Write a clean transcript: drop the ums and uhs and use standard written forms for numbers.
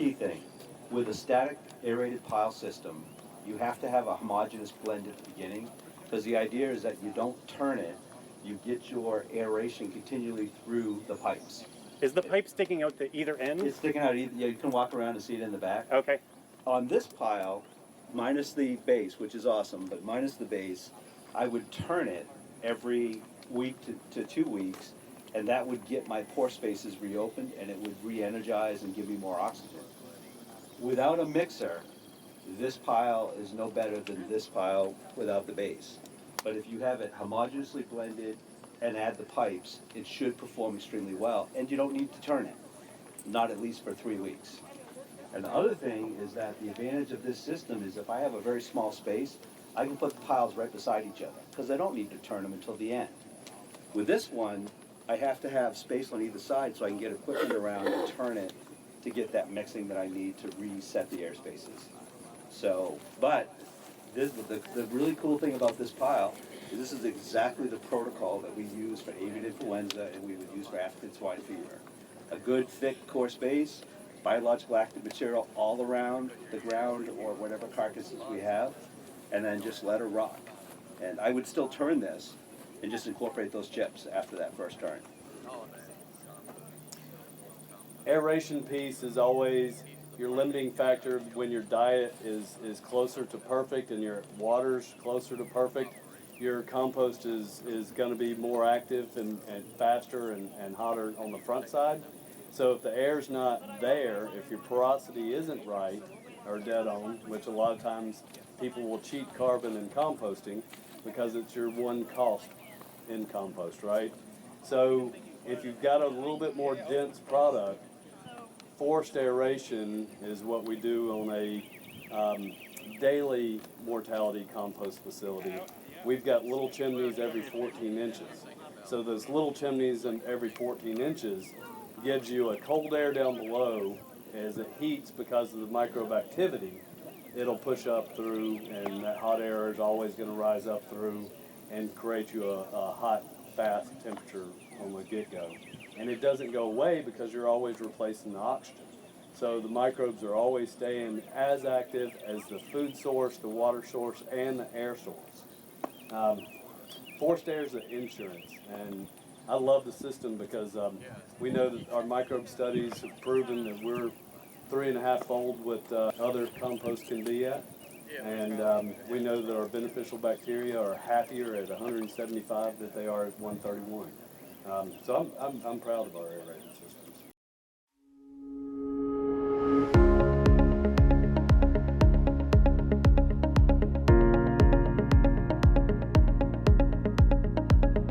key thing. With a static aerated pile system, you have to have a homogeneous blend at the beginning, because the idea is that you don't turn it, you get your aeration continually through the pipes. Is the pipe sticking out to either end? It's sticking out, yeah, you can walk around and see it in the back. Okay. On this pile, minus the base, which is awesome, but minus the base, I would turn it every week to 2 weeks, and that would get my pore spaces reopened, and it would re-energize and give me more oxygen. Without a mixer, this pile is no better than this pile without the base. But if you have it homogeneously blended and add the pipes, it should perform extremely well, and you don't need to turn it, not at least for 3 weeks. And the other thing is that the advantage of this system is if I have a very small space, I can put the piles right beside each other, because I don't need to turn them until the end. With this one, I have to have space on either side so I can get equipment around and turn it to get that mixing that I need to reset the air spaces. So, but the really cool thing about this pile is this is exactly the protocol that we use for avian influenza and we would use for African swine fever. A good thick core space, biological active material all around the ground or whatever carcasses we have, and then just let her rock. And I would still turn this and just incorporate those chips after that first turn. Aeration piece is always your limiting factor when your diet is closer to perfect and your water's closer to perfect. Your compost is going to be more active and faster and hotter on the front side. So if the air's not there, if your porosity isn't right or dead on, which a lot of times people will cheat carbon in composting because it's your one cost in compost, right? So if you've got a little bit more dense product, forced aeration is what we do on a daily mortality compost facility. We've got little chimneys every 14 inches. So those little chimneys every 14 inches gives you a cold air down below. As it heats because of the microbe activity, it'll push up through, and that hot air is always going to rise up through and create you a hot, fast temperature on the get-go. And it doesn't go away because you're always replacing the oxygen. So the microbes are always staying as active as the food source, the water source, and the air source. Forced air is an insurance, and I love the system because we know that our microbe studies have proven that we're 3.5-fold what other compost can be at. And we know that our beneficial bacteria are happier at 175 than they are at 131. So I'm proud of our aerators.